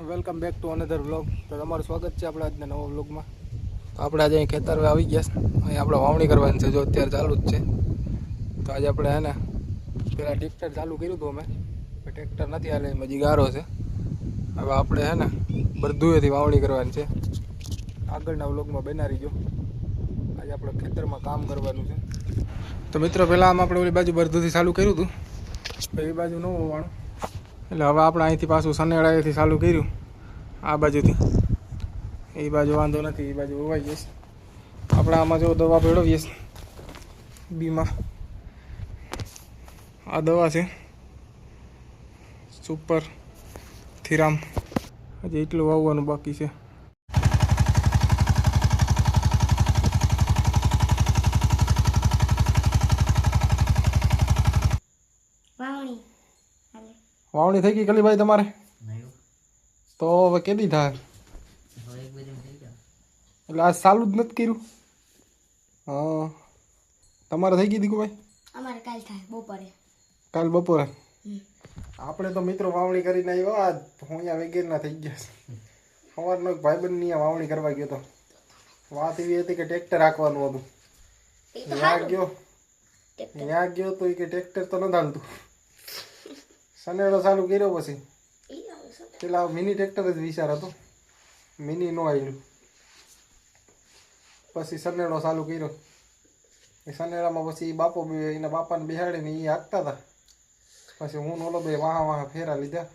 Welcome back to another vlog. તો તમારું સ્વાગત છે આપણા આજના નવા વ્લોગમાં. તો આપણે આજે અહીં ખેતર આવી ગયા છે. અહીં આપણે વાવણી કરવાની છે, જો અત્યારે ચાલુ જ છે. તો આજે આપણે હે ને પેલા ટ્રેક્ટર ચાલુ કર્યું હતું અમે, ટ્રેક્ટર નથી હાલે, હજી ગારો છે. હવે આપણે હે ને બરધુએથી વાવણી કરવાની છે. આગળના વ્લોગમાં બનાવી ગયો. આજે આપણે ખેતરમાં કામ કરવાનું છે. તો મિત્રો પહેલાં આમ આપણે ઓલી બાજુ બરધુથી ચાલુ કર્યું હતું, એ બાજુ ન હોવાનું, એટલે હવે આપણે અહીંથી પાછું સનેડાએથી ચાલુ કર્યું. આ બાજુથી એ બાજુ વાંધો નથી, એ બાજુ હોવાઈ જઈશ. આપણે આમાં જો દવા ભેળવીએ બીમાં. આ દવા છે સુપર થીરામ. હજી એટલું વાવવાનું બાકી છે. વાવણી થઈ ગઈ કલીભાઈ તમારે? તો હવે કેદી થાય? એટલે આ ચાલુ જ નથી કર્યું? હા, તમારે થઈ ગઈ દીકુભાઈ? અમારે કાલ થાય બપોરે. કાલ બપોરે? આપણે તો મિત્રો વાવણી કરીને આવ્યો. આ હોયા વગેરેના થઈ ગયા છે. સવારનો એક ભાઈબંધની વાવણી કરવા ગયો હતો. વાત એવી હતી કે ટ્રેક્ટર હાંકવાનું હતું. ત્યાં ગયો તો કે ટ્રેક્ટર તો નથી હાલતું. સનેડો ચાલુ કર્યો પછી પેલા મિની ટ્રેક્ટર જ વિચાર હતો, મિની નો આવ્યું. પછી સનેડો ચાલુ કર્યો. એ સનેડામાં પછી બાપો એના બાપાને બેહાડીને એ હાંકતા હતા. પછી હું ઓલો બે વાહ ફેરા લીધા.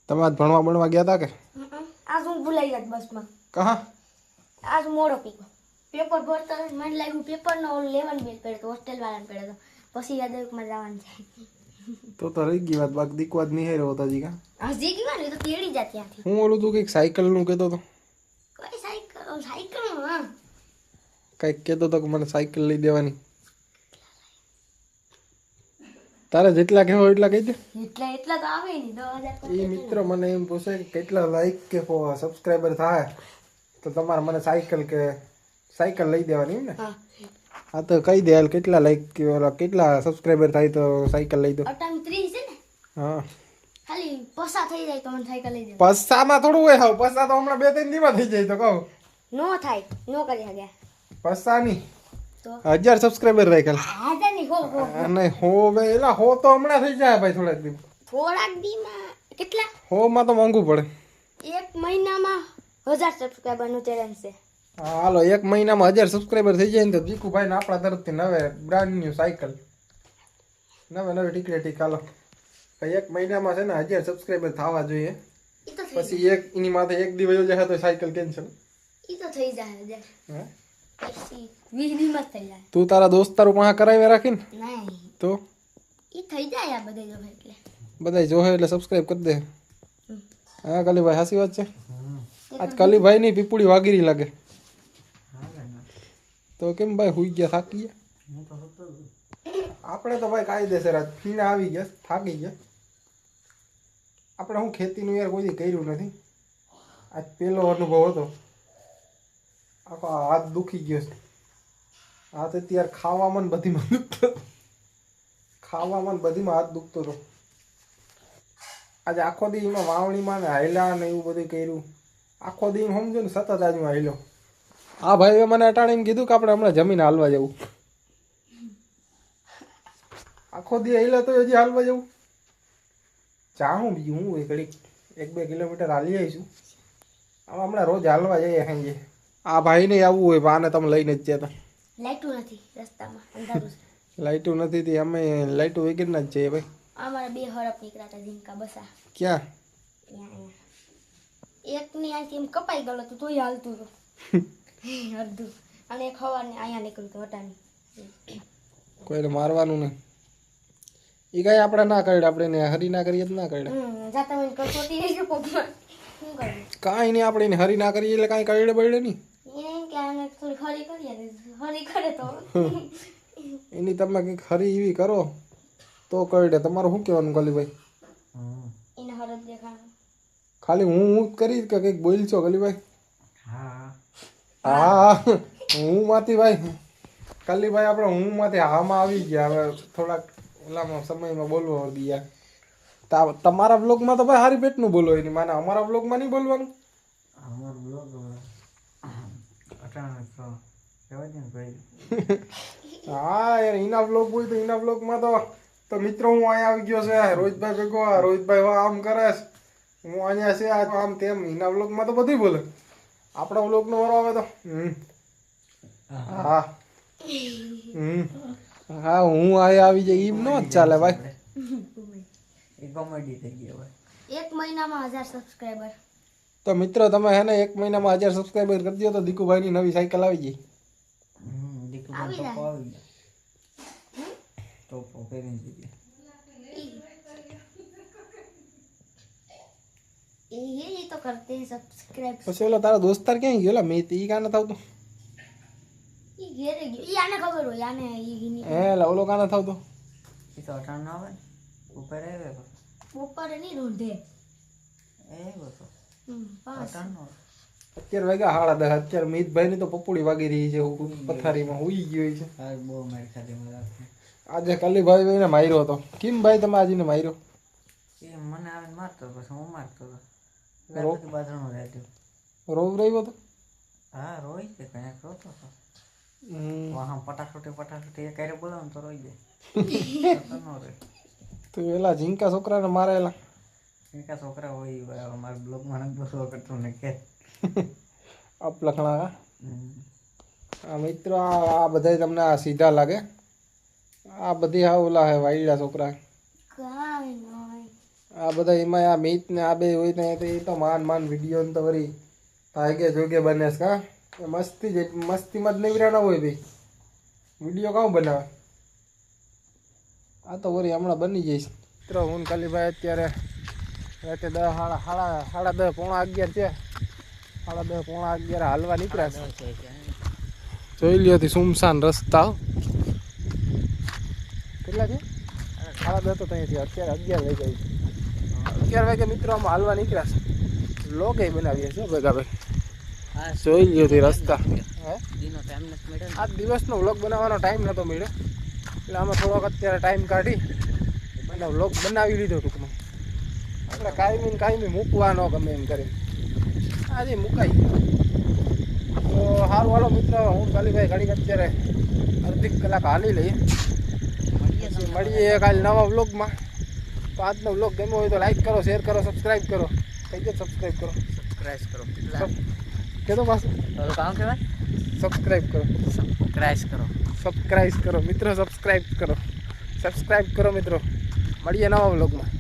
તમે આજ ભણવા ભણવા ગયા હતા કે? આજ હું ભૂલાઈ ગયો બસમાં. કહા આજ મોડો પીકો. પેપર ભરતા મને લાગ્યું પેપરનો લેવાનું બેલ પડ્યો તો હોસ્ટેલ વાળાને પડ્યો તો પછી યાદવમાં જવાનું છે. તો રહી ગઈ વાત. બાકી દીકવા જ નહીં રહ્યો હતા હજી. કા હજી કીધું તો તેડી જા ત્યાંથી. હું ઓલું તું કંઈક સાયકલ નું કહેતો હતો. કોઈ સાયકલ હા કંઈક કહેતો હતો કે મને સાયકલ લઈ દેવાની. તારે જેટલા કહેવો એટલા કહી દે. એટલા તો આવે નહીં. 2000 એ મિત્ર મને એમ પૂછે કે કેટલા લાઈક કે સબસ્ક્રાઈબર થાય તો તમારે મને સાયકલ લઈ દેવાની એમ ને? હા તો કહી દે કેટલા લાઈક કેટલા સબસ્ક્રાઈબર થાય તો સાયકલ લઈ દો. 30 છે ને? હા, ખાલી પસા થઈ જાય તો મને સાયકલ લઈ દે. પસામાં થોડું હોય. હાવ પસા તો હમણાં 2-3 દીમાં થઈ જાય તો કહું. નો થાય, નો કરી શકે. પસાની તો 1000 સબસ્ક્રાઈબર રાખ્યા. હા નહીં હો નહીં હો બે એલા હો તો હમણાં થઈ જાય ભાઈ. થોડાક દીમાં કેટલા? 100 માં તો મોંઘું પડે. એક મહિનામાં 1000 સબસ્ક્રાઈબર નું ચેલેન્જ છે. હા હાલો, એક મહિનામાં 1000 સબસ્ક્રાઈબર થઈ જાય ને તો જીકુભાઈ ને આપણા તરફથી નવે બ્રાન્ડ ન્યુ સાયકલ, નવે ટીક હાલો. એક મહિનામાં છે ને 1000 સબસ્ક્રાઈબર થવા જોઈએ. પછી એક એની માથે એક દી વયો જાય તો સાયકલ કેન્સલ. ઈ તો થઈ જાય. હે પછી 20 દીમાં થઈ જાય. તું તારા દોસ્તારો પાસે કરાવી રાખીને નહીં તો ઈ થઈ જાય. આ બધે જો એટલે બધાય જોહે એટલે સબસ્ક્રાઇબ કરી દે. હા કલીભાઈ હાસી વાત છે. આજ કલીભાઈ ની પીપુડી વાગીરી લાગે. તો કેમ ભાઈ હુઈ ગયા, થાકી ગયા? આપણે તો ભાઈ કાયદેસર આજ ફીણા આવી ગયા, થાકી ગયા. આપણે હું ખેતીનું યાર કોઈ દી કર્યું નથી. આજ પહેલો અનુભવ હતો. આખો હાથ દુખી ગયો છે. હાથ અત્યારે ખાવામાં ને બધીમાં દુખતો, ખાવામાં ને બધીમાં હાથ દુખતો હતો. આજે આખો દી એમાં વાવણીમાં ને હાયલા ને એવું બધું કર્યું. આખો દી સમજો ને સતત આજુ હાયલો. આ ભાઈએ મને અટાણીને કીધું કે આપણે હમણાં જમીન હાલવા જવું. આખો દી હાલ્યા તો હજી હાલવા જવું. ચાહું બીજું હું હોય ઘડીક 1-2 કિલોમીટર હાલી આવીશું. આમાં હમણાં રોજ હાલવા જઈએ સાંજે. આ ભાઈને આવવું હોય આને તમે લઈને જ જતા. લાઈટું નથી રસ્તામાં, અંધારું છે. લાઈટું નથી તે અમે લાઈટું વગેરેના જ જઈએ ભાઈ. અમારા 2 હરપ નીકળ્યા હતા ઝીંકા બસા. ક્યાં? એકની આથી એમ કપાઈ ગયો તો તોય હાલતું હતું અડધું. અને એક હવારને અહીંયા નીકળ્યું તો હટાની. કોઈને મારવાનું નહીં. એ કાંઈ આપણે ના કરડે. આપણે એને હરી ના કરીએ તો ના કરડે. જાતા મને કસોટી રહી ગયો પોપમાં. શું કરું? કાંઈ નહીં, આપણે એને હરી ના કરીએ એટલે કાંઈ કરડે બળડે નહીં. એમ કે આને થોડી હરી કરીએ, હરી કરે તો એની તમે કંઈક હરી એવી કરો તો કરડે. તમારું શું કહેવાનું કલીભાઈ? એને હરત દેખાડો. ખાલી હું કરીશ કે કંઈક બોલ છો કલીભાઈ? હા હું માંથી ભાઈ કલીભાઈ આપણે હું માંથી હામાં આવી ગયા. હવે થોડાક ઓલામાં સમયમાં બોલવો ગયા. તમારા બ્લોગમાં તો ભાઈ હારી પેટનું બોલો એની માને અમારા બ્લોગમાં નહીં બોલવાનું. અમારો બ્લોગ અટાણે તો કહેવાય ને ભાઈ. હા યાર એના બ્લોગ હોય તો એના બ્લોગમાં તો મિત્રો હું અહીંયા આવી ગયો છે રોહિતભાઈ ભેગો રોહિતભાઈ વાહ આમ કરે છે હું અહીંયા છે આમ તેમ એના બ્લોગમાં તો બધું બોલે આપણા બ્લોગનો વારો આવે તો હા હા હું અહીંયા આવી જાય એમ નો જ ચાલે ભાઈ. એ કોમેડી થઈ ગઈ હવે. 1 મહિનામાં 1000 સબસ્ક્રાઇબર. તો મિત્રો તમે હે ને 1 મહિનામાં 1000 સબસ્ક્રાઈબર કરી દો તો દીકુભાઈની નવી સાયકલ આવી જાય. દીકુભાઈ ટોપો આવી ગયા. ટોપો પહેરીને જઈએ. ये तो करते हैं सब्सक्राइब. પછી ઓલો તારો દોસ્તાર ક્યાં ગયો મેં ઈ કાને થાવતો ये घेरे गए ये आने खबर हो याने ये गिनी હે ઓલો કાને થાવતો એ તો અટાણ ના આવે ને ઉપર આવે ऊपर नहीं रोंदे એ બતો पास અટાણ નો અત્યારે વાગ્યા 10:30 અત્યારે મિતભાઈ ની તો પપુડી વાગી રહી છે પથારીમાં હુઈ ગયો છે. આ બહુ માર ખાધી મજા આજે કાલીભાઈ ને માર્યો હતો. કેમ ભાઈ તમે આજને માર્યો? એ મને આવીને મારતો પછી હું મારતો હતો. રો બાથરૂમ રહેતો. રોવ રહ્યો હતો. હા રોઈ છે કઈ રોતો હતો. વહાં પટાખોટી એ ક્યારે બોલાવ તો રોઈ જાય. નો રે તો એલા ઝીંકા છોકરાને મારેલા એકા છોકરા હોય અમારા બ્લોગમાં નથી બસો કરતો ને કે અપ લખણા આ મિત્રો આ બધા તમને આ સીધા લાગે આ બધી આ ઓલા હે વાઈડા છોકરા કાઈ નઈ આ બધા એમાં આ મીત ને આ બે હોય ને તો એ તો માન વિડીયો ને તો વરી ભાગે જોગે બને છે કા મસ્તીમાં જ નવરા ના હોય ભાઈ વિડીયો કાં બનાવે આ તો વરી હમણાં બની જઈશ. મિત્રો હું કાલીભાઈ અત્યારે રાતે 10 સાડા 10 પોણા 11 છે 10:30 પોણા 11 હાલવા નીકળ્યા છે. જોઈ લ્યો હતી સુમસાન રસ્તા કેટલા છે 10:30 તો ત્યાંથી અત્યારે 11 વાગે મિત્રો આમાં હાલવા નીકળ્યા છે. લોગે બનાવીએ છીએ ભેગા ભાઈ જોઈ લ્યો હતી રસ્તા. આ દિવસનો વ્લોગ બનાવવાનો ટાઈમ નહોતો મળ્યો એટલે આમાં થોડોક અત્યારે ટાઈમ કાઢી અને વ્લોગ બનાવી લીધો ટૂંકમાં. આપણે કાયમી મૂકવા ન ગમે એમ કરીને આજે મુકાઈ તો સારું હાલો મિત્રો હું કાલીભાઈ ઘડીક અત્યારે અડધી કલાક હાલી લઈએ પછી મળીએ કાલે નવા વ્લોગમાં. તો આજનો વ્લોગ ગમ્યો હોય તો લાઈક કરો શેર કરો સબસ્ક્રાઈબ કરો કઈ દે સબસ્ક્રાઈબ કરો કીધું પાછું કામ કહેવાય સબસ્ક્રાઈબ કરો મિત્રો સબસ્ક્રાઈબ કરો મિત્રો મળીએ નવા વ્લોગમાં.